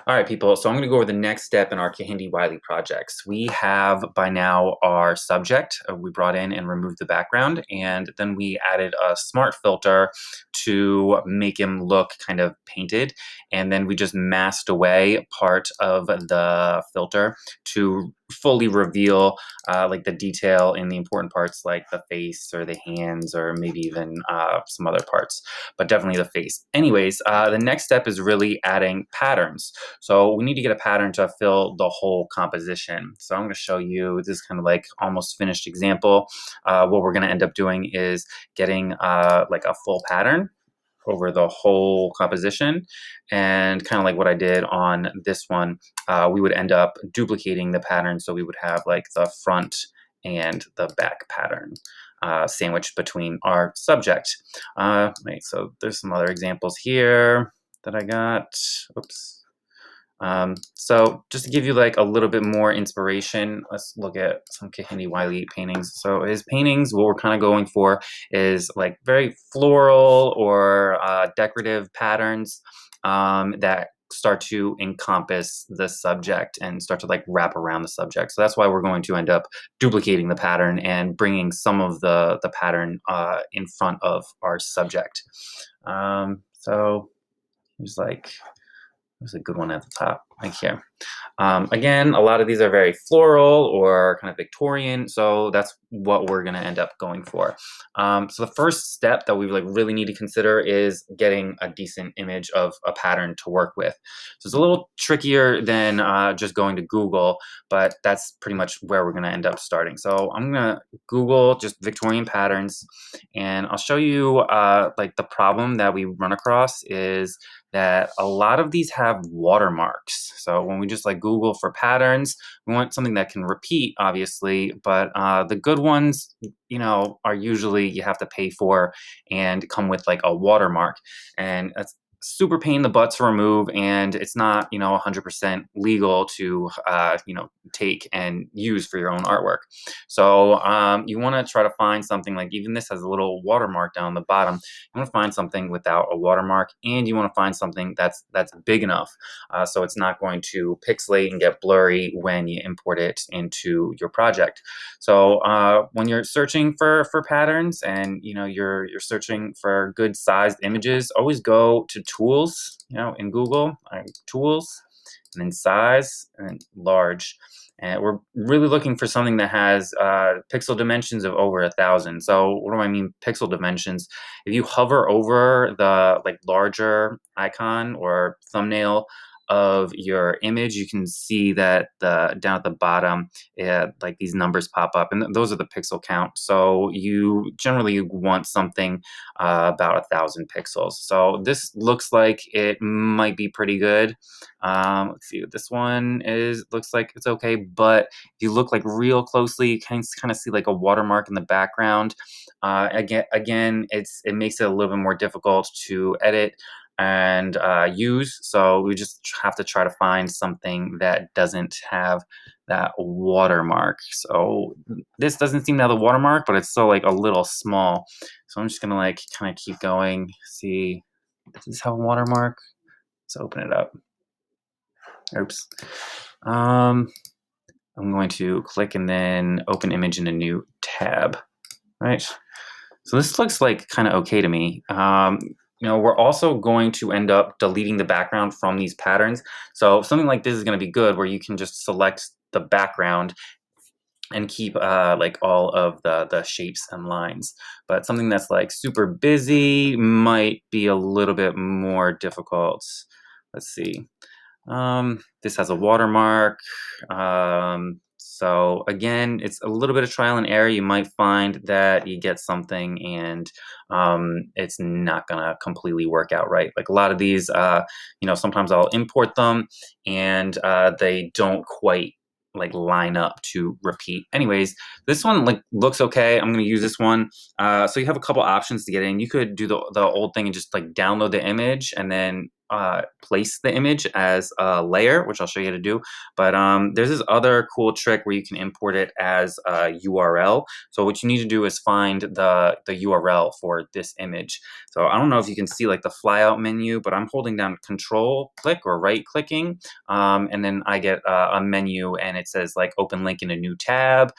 All right, people. So I'm going to go over the next step in our Kehinde Wiley projects. We have by now our subject we brought in and removed the background, and then we added a smart filter to make him look kind of painted. And then we just masked away part of the filter to fully reveal like the detail in the important parts like the face or the hands or maybe even some other parts, but definitely the face. Anyways, the next step is really adding patterns. So we need to get a pattern to fill the whole composition. So I'm going to show you this kind of like almost finished example. What we're going to end up doing is getting like a full pattern over the whole composition, and kind of like what I did on this one, we would end up duplicating the pattern, so we would have like the front and the back pattern sandwiched between our subject. Right, so there's some other examples here that I got. Oops. So just to give you like a little bit more inspiration, let's look at some Kehinde Wiley paintings. So his paintings, what we're kind of going for is like very floral or decorative patterns that start to encompass the subject and start to like wrap around the subject. So that's why we're going to end up duplicating the pattern and bringing some of the pattern in front of our subject. So here's like, there's a good one at the top, right here. Again, a lot of these are very floral or kind of Victorian, so that's what we're going to end up going for. So the first step that we like really need to consider is getting a decent image of a pattern to work with. So it's a little trickier than just going to Google, but that's pretty much where we're going to end up starting. So I'm going to Google just Victorian patterns, and I'll show you like the problem that we run across is that a lot of these have watermarks. So when we just like Google for patterns, we want something that can repeat, obviously, but the good ones, you know, are usually you have to pay for and come with like a watermark. And that's super pain in the butt to remove, and it's not, you know, 100% legal to, you know, take and use for your own artwork. So you want to try to find something like, even this has a little watermark down the bottom. You want to find something without a watermark, and you want to find something that's big enough, so it's not going to pixelate and get blurry when you import it into your project. So when you're searching for patterns, and you know you're searching for good sized images, always go to tools, you know, in Google, tools, and then size, and large. And we're really looking for something that has pixel dimensions of over 1,000. So what do I mean pixel dimensions? If you hover over the like larger icon or thumbnail of your image, you can see that the down at the bottom, like these numbers pop up, and those are the pixel count. So you generally want something about 1,000 pixels. So this looks like it might be pretty good. Let's see what this one is. Looks like it's okay, but if you look like real closely, you can kind of see like a watermark in the background. Again, it makes it a little bit more difficult to edit and use. So we just have to try to find something that doesn't have that watermark. So this doesn't seem to have the watermark, but it's still like a little small. So I'm just gonna like kind of keep going. See, does this have a watermark? Let's open it up. Oops. I'm going to click and then open image in a new tab, right? So this looks like kind of okay to me. You know, we're also going to end up deleting the background from these patterns. So something like this is going to be good, where you can just select the background and keep like all of the shapes and lines. But something that's like super busy might be a little bit more difficult. Let's see. This has a watermark. So again, it's a little bit of trial and error. You might find that you get something and it's not gonna completely work out right. Like a lot of these, you know, sometimes I'll import them and they don't quite like line up to repeat. Anyways, this one like looks okay. I'm gonna use this one. So you have a couple options to get in. You could do the old thing and just like download the image and then place the image as a layer, which I'll show you how to do. But there's this other cool trick where you can import it as a URL. So what you need to do is find the URL for this image. So I don't know if you can see like the flyout menu, but I'm holding down Control click or right clicking, and then I get a menu, and it says like open link in a new tab,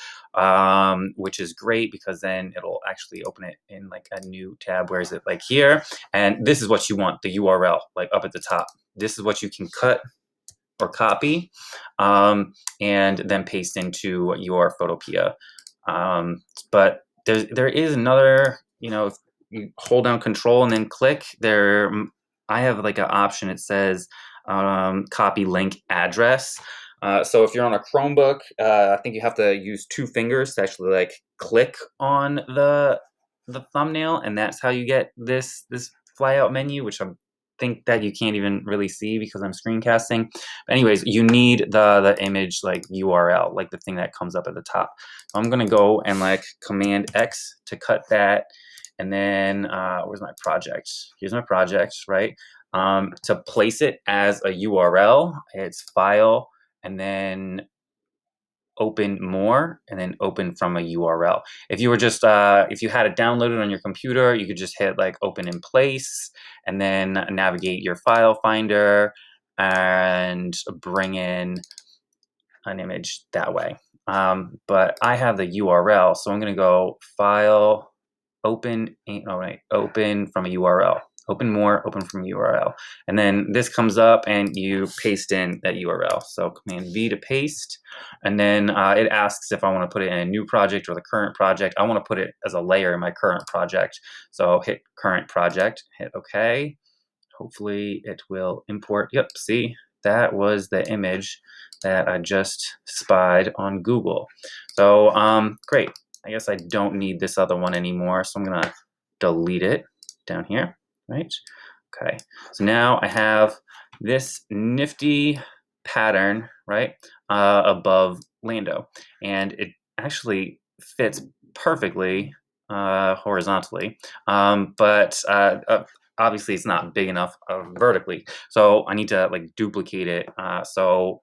which is great because then it'll actually open it in like a new tab. Where is it? Like here. And this is what you want, the URL, like up at the top. This is what you can cut or copy, and then paste into your Photopea. But there is another, if you hold down Control and then click there, I have like an option. It says copy link address. So if you're on a Chromebook, I think you have to use 2 fingers to actually like click on the thumbnail, and that's how you get this flyout menu, which I think that you can't even really see because I'm screencasting. But anyways, you need the image like URL, like the thing that comes up at the top. So I'm gonna go and like Command X to cut that, and then where's my project? Here's my project, right? To place it as a URL, it's File, and then Open More, and then Open from a URL. If you were just if you had it downloaded on your computer, you could just hit like Open in Place, and then navigate your file finder and bring in an image that way. But I have the URL, so I'm going to go File, Open. Oh wait, Open from a URL. Open More, Open from URL. And then this comes up and you paste in that URL. So Command V to paste. And then it asks if I want to put it in a new project or the current project. I want to put it as a layer in my current project. So hit Current Project, hit OK. Hopefully it will import. Yep, see, that was the image that I just spied on Google. So great. I guess I don't need this other one anymore. So I'm going to delete it down here. Right? Okay, so now I have this nifty pattern, right, above Lando, and it actually fits perfectly horizontally, but obviously it's not big enough vertically, so I need to like duplicate it. So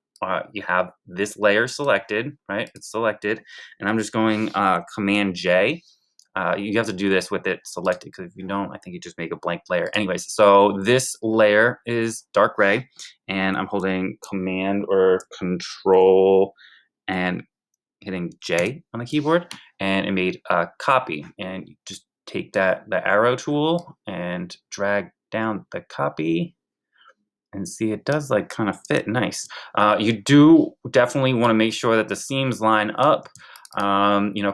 you have this layer selected, right? It's selected, and I'm just going Command J. You have to do this with it selected, because if you don't, I think you just make a blank layer. Anyways, so this layer is dark gray, and I'm holding Command or Control and hitting J on the keyboard, and it made a copy. And you just take the arrow tool and drag down the copy, and see, it does like kind of fit nice. You do definitely want to make sure that the seams line up.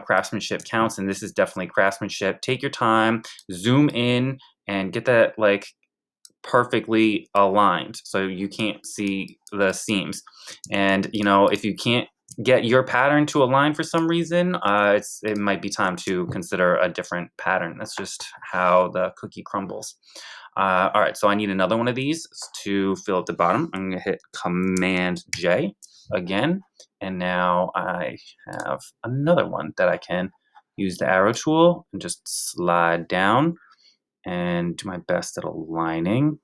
Craftsmanship counts, and this is definitely craftsmanship. Take your time, zoom in, and get that like perfectly aligned so you can't see the seams. And if you can't get your pattern to align for some reason, it might be time to consider a different pattern. That's just how the cookie crumbles. All right, so I need another one of these to fill at the bottom. I'm going to hit Command J again, and now I have another one that I can use the arrow tool and just slide down and do my best at aligning.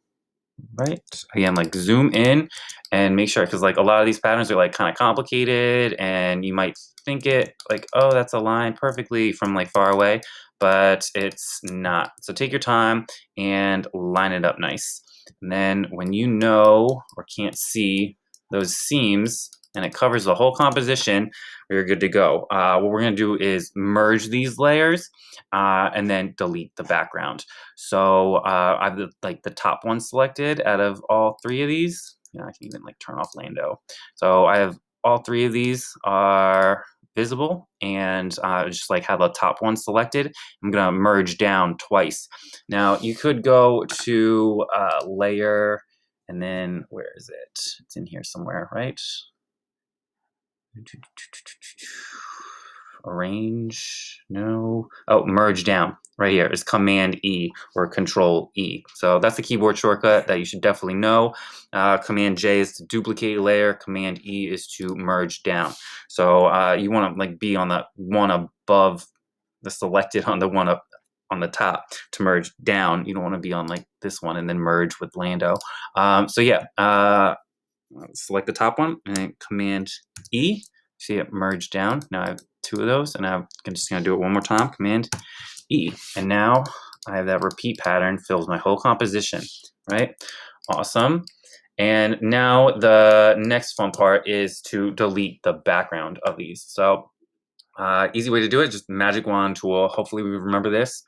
Right, again, like zoom in and make sure, because like a lot of these patterns are like kind of complicated, and you might think it like, oh, that's aligned perfectly from like far away, but it's not. So take your time and line it up nice, and then when you know or can't see those seams and it covers the whole composition, you're good to go. What we're going to do is merge these layers and then delete the background. So I have the top one selected out of all 3 of these. I can even like turn off Lando. So I have all 3 of these are visible, and just like have the top one selected. I'm gonna merge down twice. Now you could go to layer, and then where is it? It's in here somewhere, right? Arrange, no. Oh, merge down right here is Command E or Control E. So that's the keyboard shortcut that you should definitely know. Command J is to duplicate a layer. Command E is to merge down. So you want to like be on the one above the selected, on the one up on the top to merge down. You don't want to be on like this one and then merge with Lando. So yeah, select the top one and then Command E. See it merge down. Now I have two of those, and I'm just gonna do it one more time. Command E, and now I have that repeat pattern fills my whole composition. Right? Awesome. And now the next fun part is to delete the background of these. So easy way to do it, just magic wand tool. Hopefully we remember this.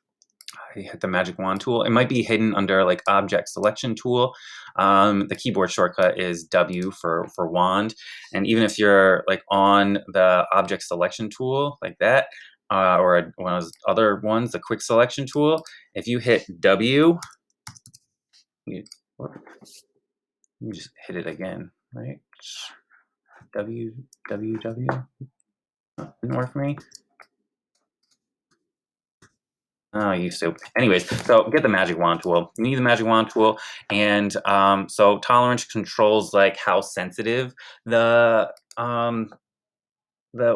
I hit the magic wand tool. It might be hidden under like object selection tool. The keyboard shortcut is W for wand. And even if you're like on the object selection tool like that, or one of those other ones, the quick selection tool, if you hit W, you just hit it again, right? W. Oh, didn't work for me. Oh, you soup. Anyways, so get the magic wand tool. You need the magic wand tool, and so tolerance controls like how sensitive the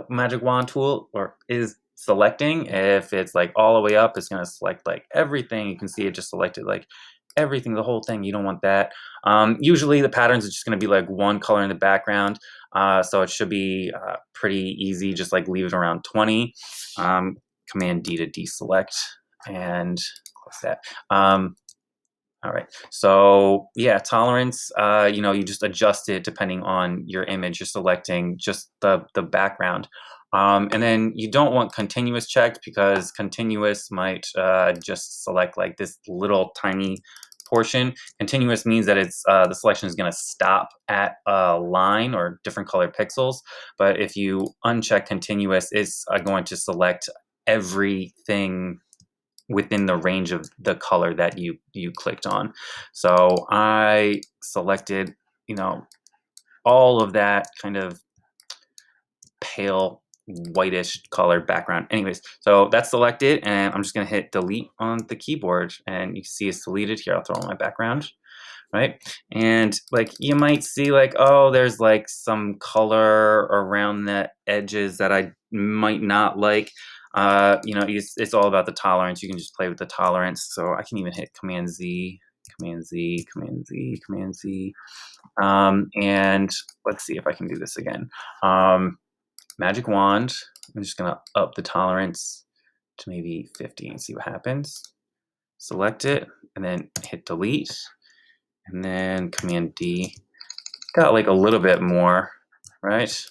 magic wand tool or is selecting. If it's like all the way up, it's going to select like everything. You can see it just selected like everything, the whole thing. You don't want that. Usually the patterns are just going to be like one color in the background, so it should be pretty easy. Just like leave it around 20. Command D to deselect and close that. All right, so yeah, tolerance, you just adjust it depending on your image. You're selecting just the background. And then you don't want continuous checked, because continuous might just select like this little tiny portion. Continuous means that it's the selection is going to stop at a line or different colored pixels. But if you uncheck continuous, it's going to select everything within the range of the color that you clicked on. So I selected, all of that kind of pale whitish colored background. Anyways, so that's selected, and I'm just gonna hit delete on the keyboard, and you can see it's deleted here. I'll throw on my background, right? And like you might see like, oh, there's like some color around the edges that I might not like. It's all about the tolerance. You can just play with the tolerance. So I can even hit Command Z, Command Z, Command Z, Command Z. And let's see if I can do this again. Magic wand. I'm just gonna up the tolerance to maybe 50 and see what happens. Select it and then hit delete, and then Command D. Got like a little bit more, right?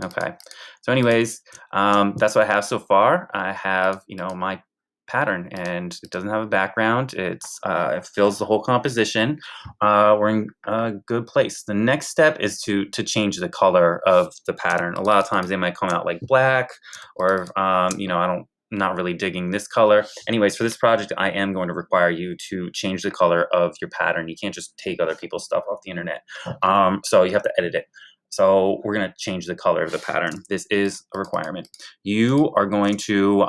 Okay. So anyways, that's what I have so far. I have, my pattern, and it doesn't have a background. It fills the whole composition. We're in a good place. The next step is to change the color of the pattern. A lot of times they might come out like black, or not really digging this color. Anyways, for this project, I am going to require you to change the color of your pattern. You can't just take other people's stuff off the internet. So you have to edit it. So we're going to change the color of the pattern. This is a requirement. You are going to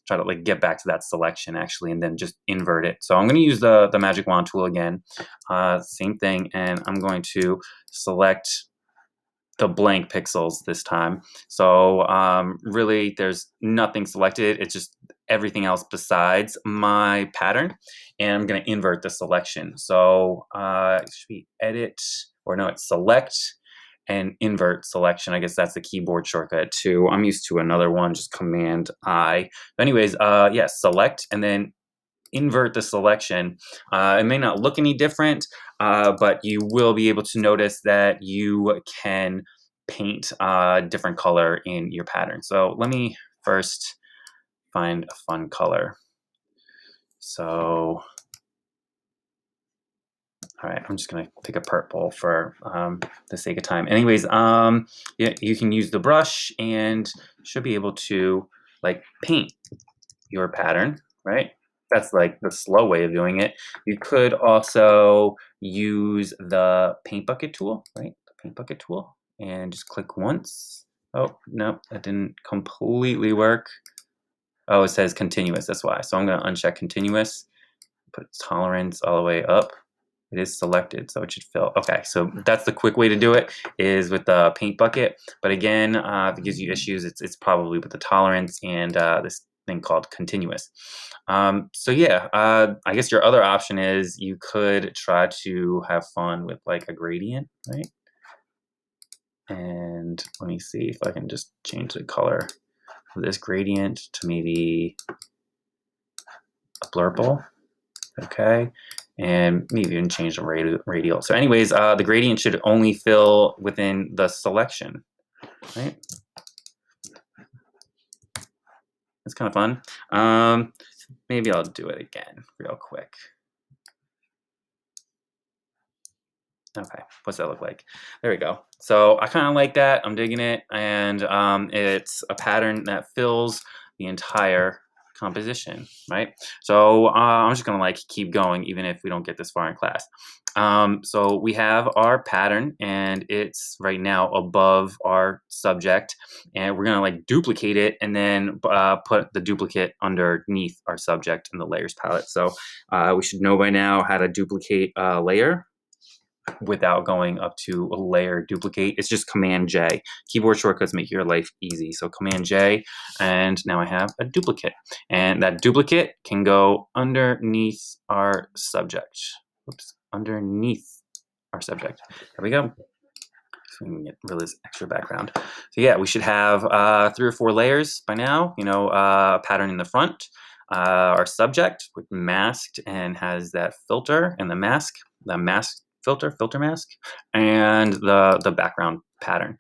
try to like get back to that selection actually, and then just invert it. So I'm going to use the magic wand tool again. Same thing, and I'm going to select the blank pixels this time. So really there's nothing selected. It's just everything else besides my pattern. And I'm going to invert the selection. So it should be edit, or no, it's select and invert selection. I guess that's the keyboard shortcut too. I'm used to another one, just Command I. But anyways, select and then invert the selection. It may not look any different, but you will be able to notice that you can paint a different color in your pattern. So let me first find a fun color. So, all right, I'm just gonna pick a purple for the sake of time. Anyways, you can use the brush and should be able to like paint your pattern, right? That's like the slow way of doing it. You could also use the paint bucket tool, right? The paint bucket tool, and just click once. Oh, no, that didn't completely work. Oh, it says continuous, that's why. So I'm gonna uncheck continuous, put tolerance all the way up. It is selected, so it should fill. Okay, so that's the quick way to do it, is with the paint bucket. But again, if it gives you issues, it's probably with the tolerance and this thing called continuous. So yeah, I guess your other option is you could try to have fun with like a gradient, right? And let me see if I can just change the color of this gradient to maybe a blurple. Okay, and maybe even change the radial. So anyways, the gradient should only fill within the selection, right? It's kind of fun. Maybe I'll do it again real quick. Okay, what's that look like? There we go. So I kind of like that. I'm digging it, and it's a pattern that fills the entire composition, right? So I'm just gonna like keep going, even if we don't get this far in class. So we have our pattern, and it's right now above our subject, and we're gonna like duplicate it, and then put the duplicate underneath our subject in the layers palette. So we should know by now how to duplicate a layer without going up to a layer duplicate. It's just Command J. Keyboard shortcuts make your life easy. So Command J, and now I have a duplicate. And that duplicate can go underneath our subject. Oops, underneath our subject. There we go. So we can get rid of this extra background. So yeah, we should have 3 or 4 layers by now. You know, a pattern in the front, our subject with masked and has that filter and the mask filter mask, and the background pattern.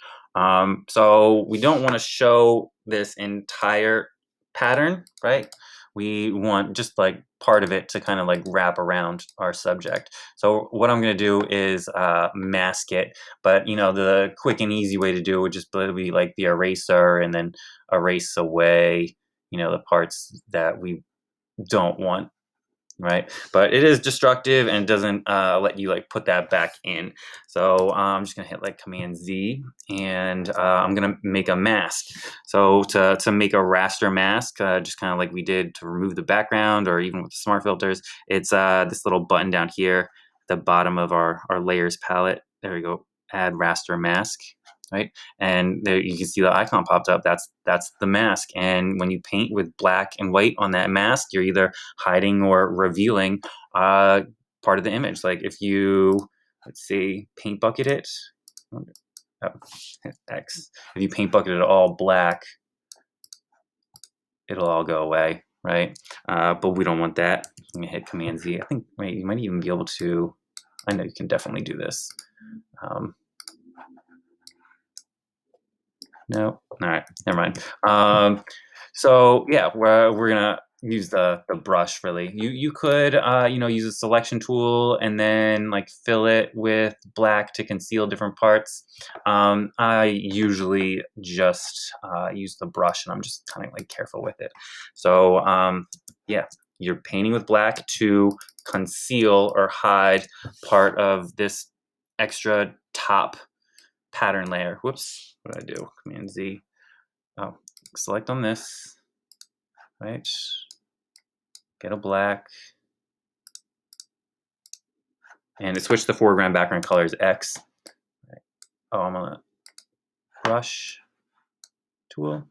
So we don't want to show this entire pattern, right? We want just like part of it to kind of like wrap around our subject. So what I'm going to do is mask it, but you know, the quick and easy way to do it would just be like the eraser and then erase away, you know, the parts that we don't want, right? But it is destructive and doesn't let you like put that back in. So I'm just gonna hit like Command Z, and I'm gonna make a mask. So to make a raster mask, just kind of like we did to remove the background, or even with the smart filters, it's this little button down here at the bottom of our layers palette. There we go, add raster mask. Right, and there you can see the icon popped up. That's the mask. And when you paint with black and white on that mask, you're either hiding or revealing part of the image. Like if you, let's see, paint bucket it, oh, X. If you paint bucket it all black, it'll all go away, right? But we don't want that. I'm gonna hit Command Z. I think, wait, you might even be able to, I know you can definitely do this. No, all right, never mind. So yeah, we're gonna use the brush really. You could you know, use a selection tool and then like fill it with black to conceal different parts. I usually just use the brush, and I'm just kind of like careful with it. So yeah, you're painting with black to conceal or hide part of this extra top pattern layer. Whoops, what did I do? Command Z. Oh, select on this, right? Get a black, and it switched the foreground background colors X. Right. Oh, I'm on the brush tool.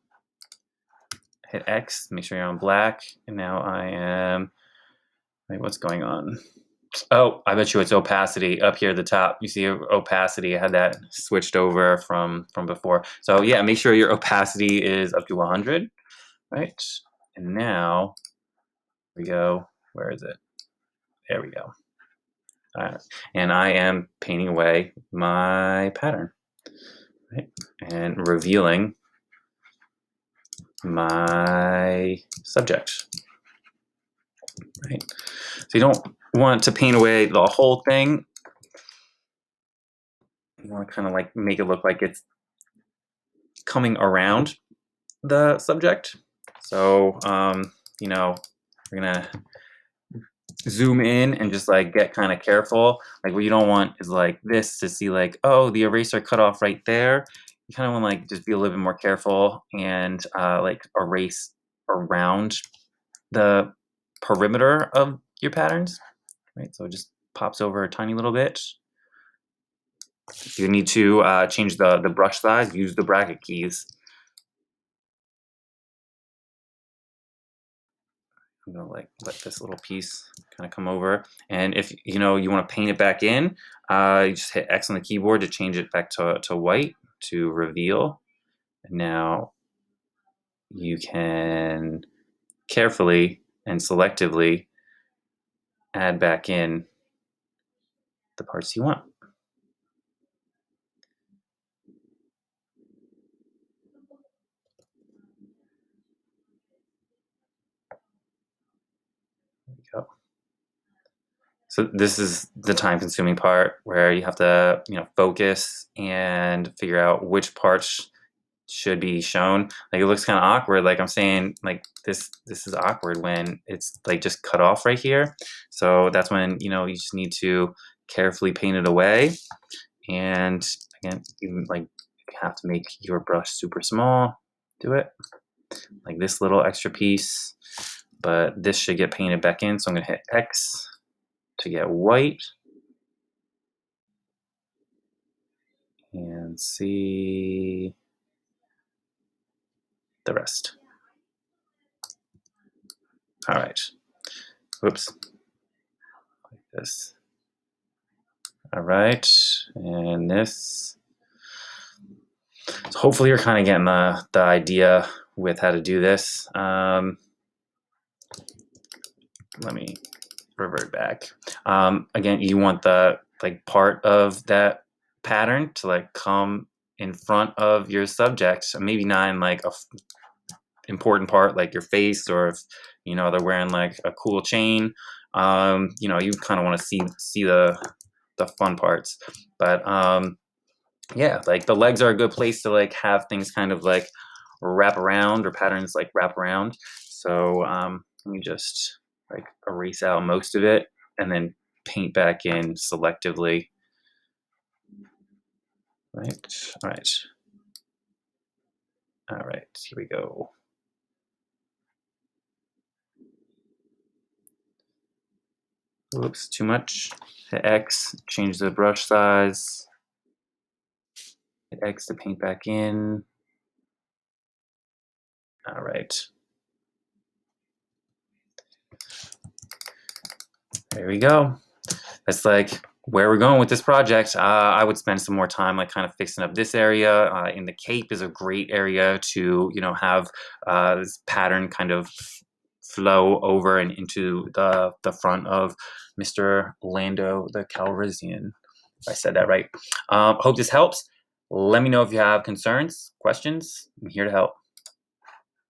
Hit X, make sure you're on black, and now I am. Wait, what's going on? Oh, I bet you it's opacity up here at the top. You see opacity. I had that switched over from before. So yeah, make sure your opacity is up to 100, right? And now we go. Where is it? There we go. And I am painting away my pattern, right? And revealing my subject, right? So you don't want to paint away the whole thing. You want to kind of like make it look like it's coming around the subject. So, you know, we're gonna zoom in and just like get kind of careful. Like what you don't want is like this to see like, oh, the eraser cut off right there. You kind of want to like just be a little bit more careful and like erase around the perimeter of your patterns, right? So it just pops over a tiny little bit. If you need to change the brush size, use the bracket keys. I'm gonna like let this little piece kind of come over. And if you know you want to paint it back in, you just hit X on the keyboard to change it back to white to reveal. And now you can carefully and selectively add back in the parts you want. There we go. So this is the time-consuming part where you have to, focus and figure out which parts should be shown. Like it looks kind of awkward. Like I'm saying, like this is awkward when it's like just cut off right here. So that's when you just need to carefully paint it away. And again, you like have to make your brush super small. Do it like this little extra piece, but this should get painted back in. So I'm gonna hit X to get white and see the rest. All right. Whoops. Like this. All right. And this. So hopefully you're kind of getting the idea with how to do this. Let me revert back. Again, you want the like part of that pattern to like come in front of your subject. Maybe not in like a important part like your face, or if they're wearing like a cool chain. You kind of want to see the fun parts. But yeah, like the legs are a good place to like have things kind of like wrap around, or patterns like wrap around. So let me just like erase out most of it and then paint back in selectively. Right. All right. All right. Here we go. Oops, too much. Hit X, change the brush size. Hit X to paint back in. All right. There we go. That's like where we're going with this project. I would spend some more time like kind of fixing up this area. In the cape is a great area to have this pattern kind of flow over and into the front of Mr. Lando the Calrissian. If I said that right. Hope this helps. Let me know if you have concerns, questions. I'm here to help.